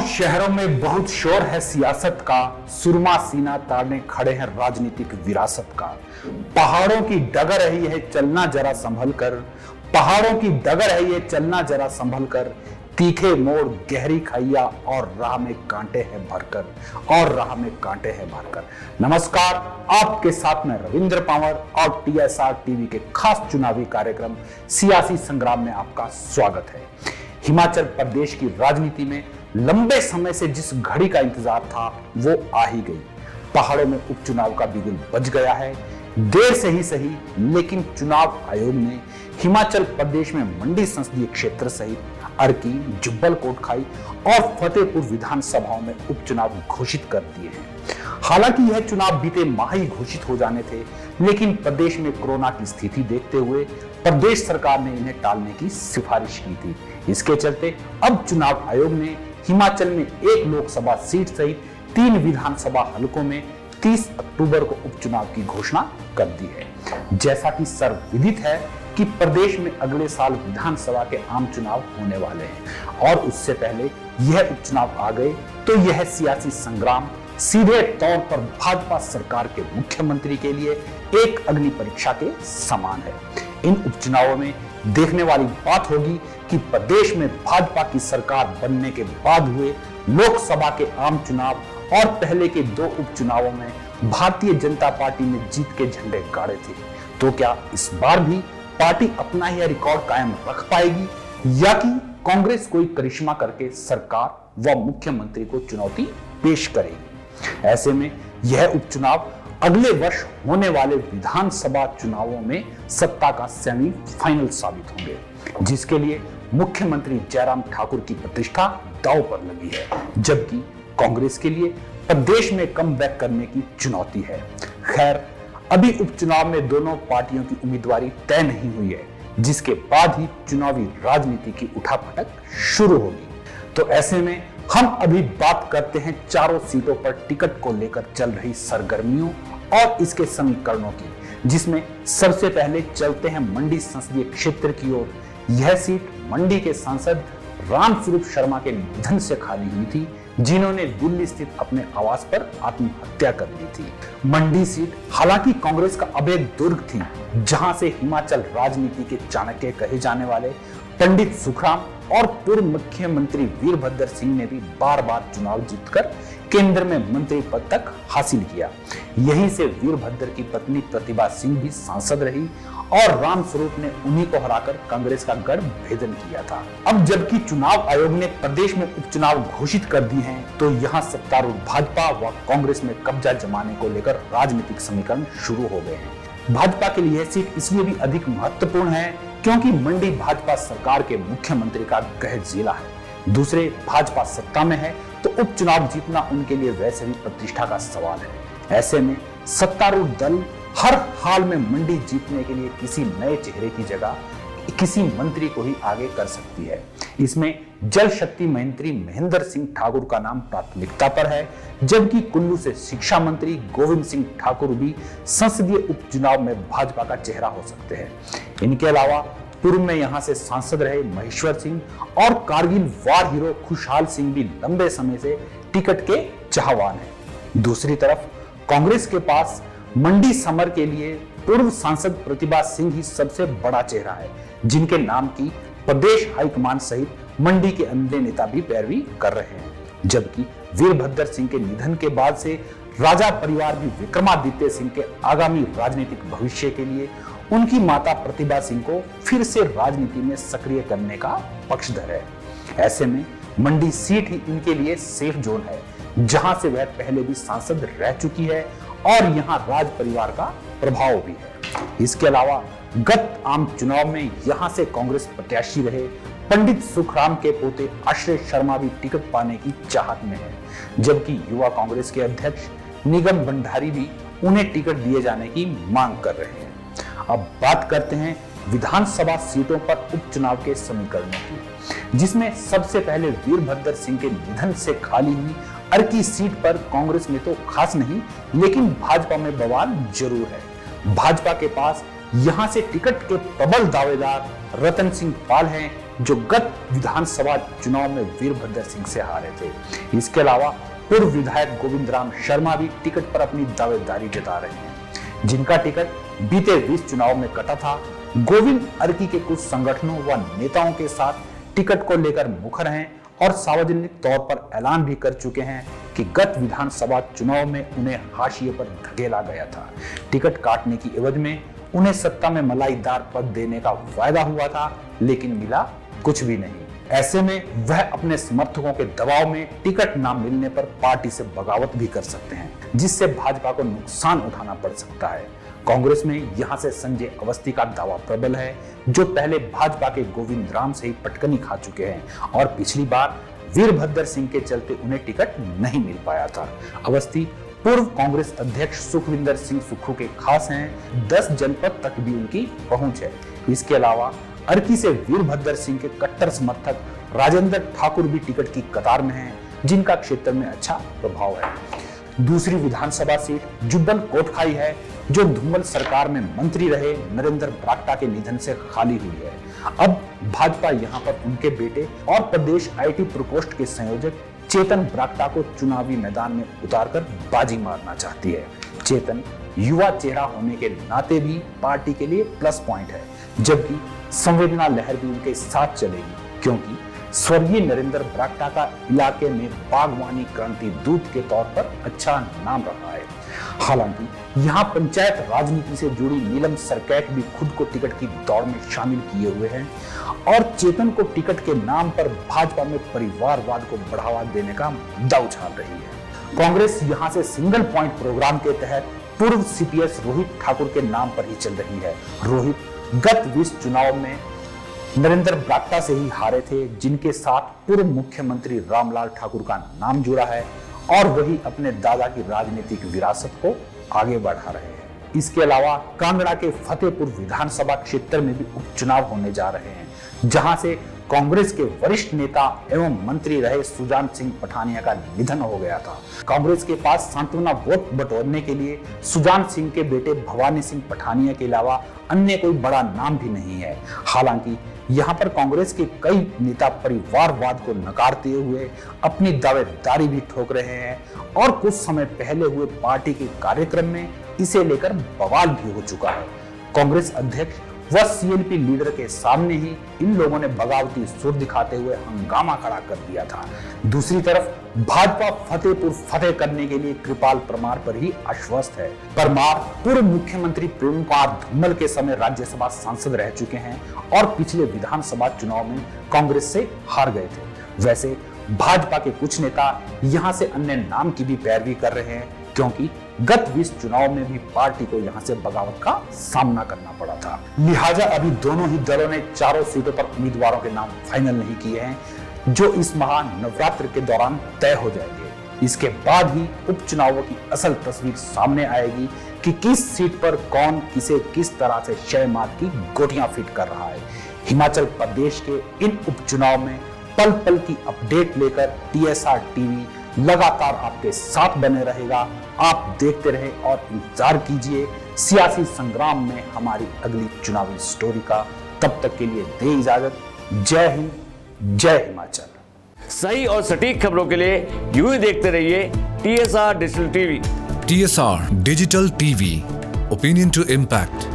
शहरों में बहुत शोर है सियासत का, सुरमा सीना ताने खड़े हैं राजनीतिक विरासत का। पहाड़ों की डगर है ये चलना जरा संभल कर, पहाड़ों की डगर है ये चलना जरा संभल कर। तीखे मोड़ गहरी खाइया और राह में कांटे हैं भरकर, और राह में कांटे हैं भरकर। नमस्कार, आपके साथ में रविंद्र पावर और टीएसआर टीवी के खास चुनावी कार्यक्रम सियासी संग्राम में आपका स्वागत है। हिमाचल प्रदेश की राजनीति में लंबे समय से जिस घड़ी का इंतजार था वो आ ही गई। पहाड़ों में उपचुनाव का बिगुल बज गया है। देर से ही सही, लेकिन चुनाव आयोग ने हिमाचल प्रदेश में मंडी संसदीय क्षेत्र सहित अर्की, जुब्बल कोटखाई और फतेहपुर विधानसभाओं में उपचुनाव घोषित कर दिए हैं। हालांकि यह चुनाव बीते माह ही घोषित हो जाने थे, लेकिन प्रदेश में कोरोना की स्थिति देखते हुए प्रदेश सरकार ने इन्हें टालने की सिफारिश की थी। इसके चलते अब चुनाव आयोग ने हिमाचल में एक लोकसभा सीट सहित 3 विधानसभा हलकों में 30 अक्टूबर को उपचुनाव की घोषणा कर दी है। जैसा कि सर्वविदित है कि प्रदेश में अगले साल विधानसभा के आम चुनाव होने वाले हैं और उससे पहले यह उपचुनाव आ गए तो यह सियासी संग्राम सीधे तौर पर भाजपा सरकार के मुख्यमंत्री के लिए एक अग्नि परीक्षा के समान है। इन उपचुनावों में देखने वाली बात होगी कि प्रदेश में भाजपा की सरकार बनने के बाद हुए लोकसभा के आम चुनाव और पहले के 2 उपचुनावों में भारतीय जनता पार्टी ने जीत के झंडे गाड़े थे, तो क्या इस बार भी पार्टी अपना यह रिकॉर्ड कायम रख पाएगी या कि कांग्रेस कोई करिश्मा करके सरकार व मुख्यमंत्री को चुनौती पेश करेगी। ऐसे में यह उपचुनाव अगले वर्ष होने वाले विधानसभा चुनावों में सत्ता का सेमीफाइनल साबित होंगे, जिसके लिए मुख्यमंत्री जयराम ठाकुर की प्रतिष्ठा दांव पर लगी है, जबकि कांग्रेस के लिए प्रदेश में कमबैक करने की चुनौती है। खैर, अभी उपचुनाव में दोनों पार्टियों की उम्मीदवारी तय नहीं हुई है, जिसके बाद ही चुनावी राजनीति की उठापटक शुरू होगी। तो ऐसे में हम अभी बात करते हैं चारों सीटों पर टिकट को लेकर चल रही सरगर्मियों और इसके समीकरणों की, जिसमें सबसे पहले चलते हैं मंडी संसदीय क्षेत्र की ओर। यह सीट मंडी के सांसद रामस्वरूप शर्मा के निधन से खाली हुई थी, जिन्होंने दिल्ली स्थित अपने आवास पर आत्महत्या कर ली थी। मंडी सीट हालांकि कांग्रेस का अभेद दुर्ग थी, जहां से हिमाचल राजनीति के चाणक्य कहे जाने वाले पंडित सुखराम और पूर्व मुख्यमंत्री वीरभद्र सिंह ने भी बार-बार चुनाव जीतकर केंद्र में मंत्री पद तक हासिल किया। यहीं से वीरभद्र की पत्नी प्रतिभा सिंह भी सांसद रही और रामस्वरूप ने उन्हीं को हराकर कांग्रेस का गढ़ भेदन किया था। अब जबकि चुनाव आयोग ने प्रदेश में उपचुनाव घोषित कर दिए हैं, तो यहाँ सत्तारूढ़ भाजपा व कांग्रेस में कब्जा जमाने को लेकर राजनीतिक समीकरण शुरू हो गए हैं। भाजपा के लिए यह सीट इसलिए भी अधिक महत्वपूर्ण है क्योंकि मंडी भाजपा सरकार के मुख्यमंत्री का गृह जिला है। दूसरे, भाजपा सत्ता में है तो उपचुनाव जीतना उनके लिए वैसे भी प्रतिष्ठा का सवाल है। ऐसे में सत्तारूढ़ दल हर हाल में मंडी जीतने के लिए किसी नए चेहरे की जगह किसी मंत्री को ही आगे कर सकती है। इसमें जल शक्ति मंत्री महेंद्र सिंह ठाकुर का नाम प्राथमिकता पर है, जबकि कुल्लू से शिक्षा मंत्री गोविंद सिंह ठाकुर भी संसदीय उपचुनाव में भाजपा का चेहरा हो सकते हैं। इनके अलावा पूर्व में यहां से सांसद रहे महेश्वर सिंह और कारगिल वार हीरो खुशहाल सिंह भी लंबे समय से टिकट के चाहवान हैं। दूसरी तरफ कांग्रेस के पास मंडी समर के लिए पूर्व सांसद प्रतिभा सिंह ही सबसे बड़ा चेहरा है, जिनके नाम की प्रदेश हाईकमान सहित मंडी के अन्य नेता भी पैरवी कर रहे हैं। जबकि वीरभद्र सिंह के निधन के बाद से राजा परिवार भी विक्रमादित्य सिंह के आगामी राजनीतिक भविष्य के लिए उनकी माता प्रतिभा सिंह को फिर से राजनीति में सक्रिय करने का पक्षधर है। ऐसे में मंडी सीट ही इनके लिए सेफ जोन है, जहां से वह पहले भी सांसद रह चुकी है और यहां राज परिवार का प्रभाव भी है। इसके अलावा गत आम चुनाव में यहां से कांग्रेस प्रत्याशी रहे पंडित सुखराम के पोते आश्रय शर्मा भी टिकट पाने की चाहत में है, जबकि युवा कांग्रेस के अध्यक्ष निगम भंडारी भी उन्हें टिकट दिए जाने की मांग कर रहे हैं। अब बात करते हैं विधानसभा सीटों पर उपचुनाव के समीकरणों की, जिसमें सबसे पहले वीरभद्र सिंह के निधन से खाली हुई अर्की सीट पर कांग्रेस में तो खास नहीं, लेकिन भाजपा में बवाल जरूर है। भाजपा के पास यहां से टिकट के प्रबल दावेदार रतन सिंह पाल हैं, जो गत विधानसभा चुनाव में वीरभद्र सिंह से हारे थे। इसके अलावा पूर्व विधायक गोविंद राम शर्मा भी टिकट पर अपनी दावेदारी जता रहे हैं, जिनका टिकट बीते 20 चुनाव में कटा था। गोविंद अर्की के कुछ संगठनों व नेताओं के साथ टिकट को लेकर मुखर हैं और सार्वजनिक तौर पर ऐलान भी कर चुके हैं कि गत विधानसभा चुनाव में उन्हें हाशिए पर धकेला गया था। टिकट काटने की एवज में उन्हें सत्ता में मलाईदार पद देने का वायदा हुआ था, लेकिन मिला कुछ भी नहीं। ऐसे में वह अपने समर्थकों के दबाव में टिकट न मिलने पर पार्टी से बगावत भी कर सकते हैं, जिससे भाजपा को नुकसान उठाना पड़ सकता है। कांग्रेस में यहां से संजय अवस्थी का दावा प्रबल है, जो पहले भाजपा के गोविंद राम से ही पटकनी खा चुके हैं और पिछली बार वीरभद्र सिंह के चलते उन्हें टिकट नहीं मिल पाया था। अवस्थी पूर्व कांग्रेस अध्यक्ष सुखविंदर सिंह सुक्खू के खास हैं, 10 जनपद तक भी उनकी पहुंच है। इसके अलावा अर्की से वीरभद्र सिंह के कट्टर समर्थक राजेंद्र ठाकुर भी टिकट की कतार में हैं, जिनका क्षेत्र में अच्छा प्रभाव है। दूसरी विधानसभा सीट जुब्बल कोटखाई है, जो धूमल सरकार में मंत्री रहे नरेंद्र बरागटा के निधन से खाली हुई है। अब भाजपा यहां पर उनके बेटे और प्रदेश आईटी प्रकोष्ठ के संयोजक चेतन बरागटा को चुनावी मैदान में उतारकर बाजी मारना चाहती है। चेतन युवा चेहरा होने के नाते भी पार्टी के लिए प्लस पॉइंट है, जबकि संवेदना लहर भी उनके साथ चलेगी, क्योंकि स्वर्गीय नरेंद्र बरागटा का इलाके में बागवानी क्रांति दूत के तौर पर अच्छा नाम रहा है। हालांकि यहाँ पंचायत राजनीति से जुड़ी नीलम सरकैट भी खुद को टिकट की दौड़ में शामिल किए हुए हैं और चेतन को टिकट के नाम पर भाजपा में परिवारवाद को बढ़ावा देने का मुद्दा उछाल रही है। कांग्रेस यहाँ से सिंगल पॉइंट प्रोग्राम के तहत पूर्व सीपीएस रोहित ठाकुर के नाम पर ही चल रही है। रोहित गत 20 चुनाव में नरेंद्र बरागटा से ही हारे थे, जिनके साथ पूर्व मुख्यमंत्री रामलाल ठाकुर का नाम जुड़ा है और वही अपने दादा की राजनीतिक विरासत को आगे बढ़ा रहे हैं। इसके अलावा कांगड़ा के फतेहपुर विधानसभा क्षेत्र में भी उपचुनाव होने जा रहे हैं, जहां से कांग्रेस के वरिष्ठ नेता एवं मंत्री रहे सुजान सिंह पठानिया का निधन हो गया था। कांग्रेस के पास सांत्वना वोट बटोरने के लिए सुजान सिंह के बेटे भवानी सिंह पठानिया के अलावा अन्य कोई बड़ा नाम भी नहीं है। हालांकि यहाँ पर कांग्रेस के कई नेता परिवारवाद को नकारते हुए अपनी दावेदारी भी ठोक रहे हैं और कुछ समय पहले हुए पार्टी के कार्यक्रम में इसे लेकर बवाल भी हो चुका है। कांग्रेस अध्यक्ष व सीएलपी लीडर के सामने ही इन लोगों ने बगावती सुर दिखाते हुए हंगामा खड़ा कर दिया था। दूसरी तरफ भाजपा फतेहपुर फतेह करने के लिए कृपाल परमार पर ही आश्वस्त है। परमार पूर्व मुख्यमंत्री प्रेम कुमार धूमल के समय राज्यसभा सांसद रह चुके हैं और पिछले विधानसभा चुनाव में कांग्रेस से हार गए थे। वैसे भाजपा के कुछ नेता यहाँ से अन्य नाम की भी पैरवी कर रहे हैं, क्योंकि गत 20 चुनाव में भी पार्टी को यहां से बगावत का सामना करना पड़ा था। लिहाजा अभी दोनों ही दलों ने चारों सीटों पर उम्मीदवारों के नाम फाइनल नहीं किए हैं, जो इस माह नवरात्र के दौरान तय हो जाएंगे। इसके बाद ही उपचुनावों की असल तस्वीर सामने आएगी कि किस सीट पर कौन किसे किस तरह से शय मात की गोटियां फिट कर रहा है। हिमाचल प्रदेश के इन उपचुनाव में पल पल की अपडेट लेकर टीएसआर टीवी लगातार आपके साथ बने रहेगा। आप देखते रहे और इंतजार कीजिए सियासी संग्राम में हमारी अगली चुनावी स्टोरी का। तब तक के लिए दे इजाजत। जय हिंद, जय हिमाचल। सही और सटीक खबरों के लिए यूं ही देखते रहिए TSR digital TV. TSR Digital TV, opinion to impact.